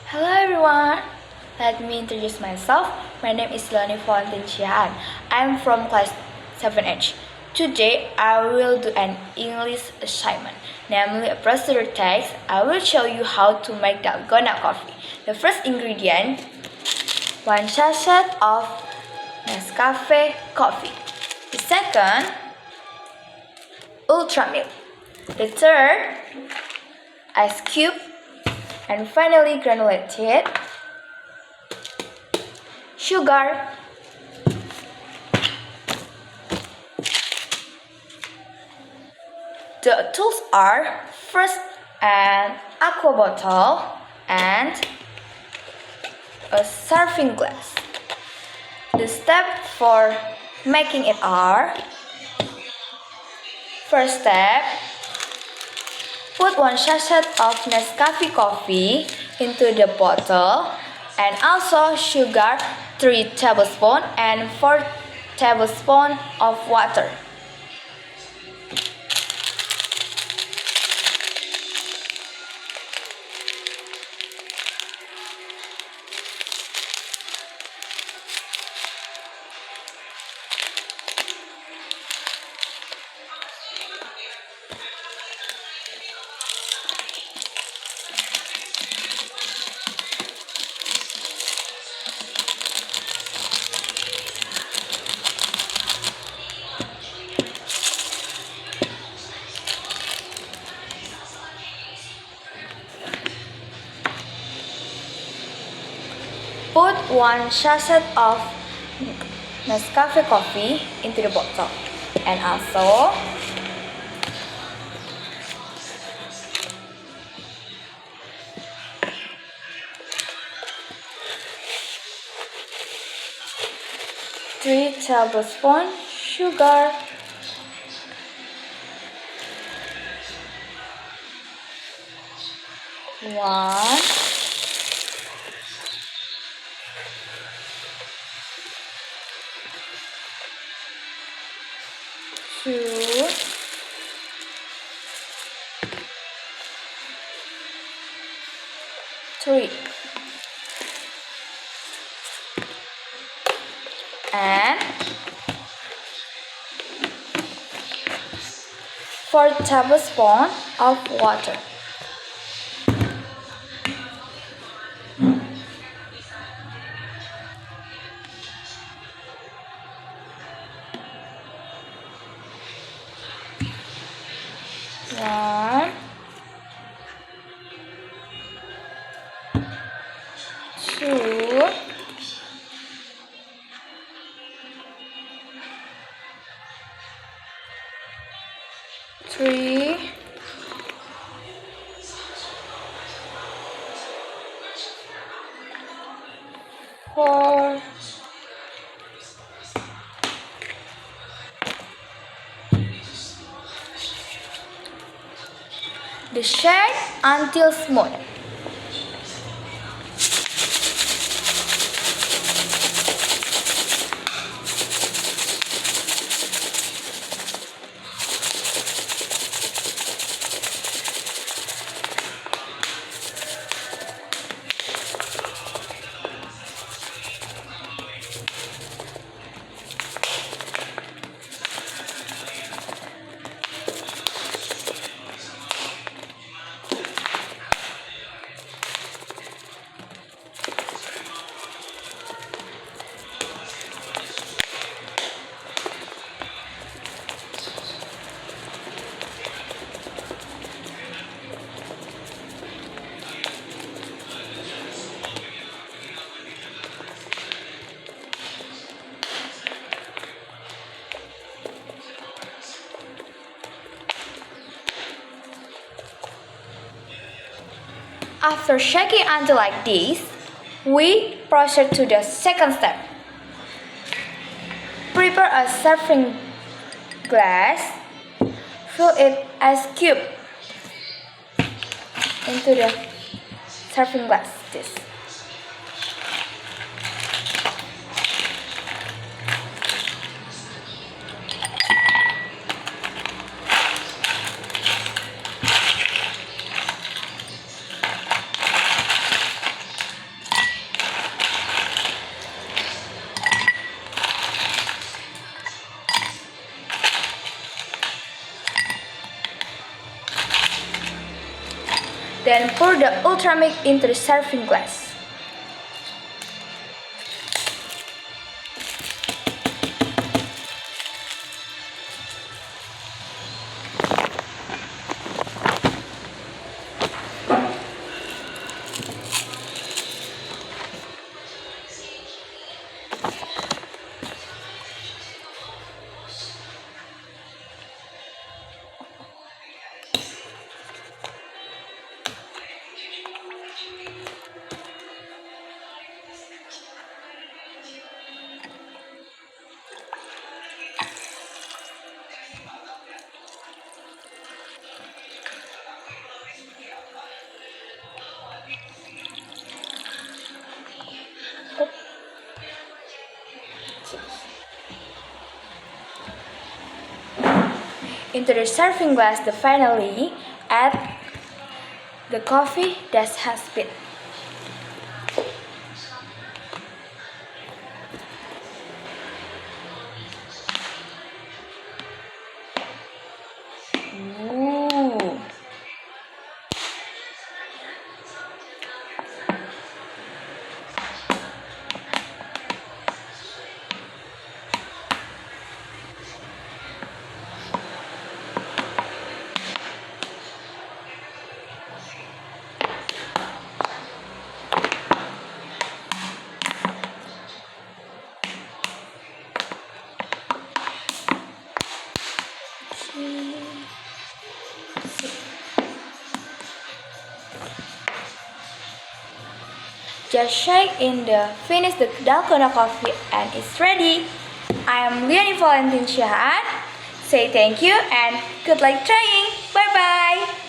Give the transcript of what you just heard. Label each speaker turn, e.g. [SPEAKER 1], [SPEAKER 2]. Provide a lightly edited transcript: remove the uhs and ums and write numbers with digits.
[SPEAKER 1] Hello everyone, let me introduce myself. My name is Liony Siahaan. I'm from class 7H. Today I will do an English assignment, namely a procedure text. I will show you how to make dalgona coffee. The first ingredient, 1 sachet of Nescafe coffee. The second, ultra milk. The third, ice cube. And finally, granulated sugar. The tools are first an aqua bottle and a serving glass. The steps for making it are: first step, put 1 sachet of Nescafe coffee into the bottle and also sugar 3 tablespoons and 4 tablespoons of water. Put 1 sachet of Nescafe coffee into the bottle and also three tablespoons sugar, one, two, three, and 4 tablespoons of water. One, two, three, four, the shake until smooth. After shaking until like this, we proceed to the second step. Prepare a serving glass, fill it ice cube into the serving glass. This. Then pour the ultra milk into the serving glass. Into the serving glass, finally add the coffee that has been. Ooh. Just shake in finish the dalgona coffee and it's ready. I am Liony Valentine Siahaan. Say thank you and good luck trying. Bye bye.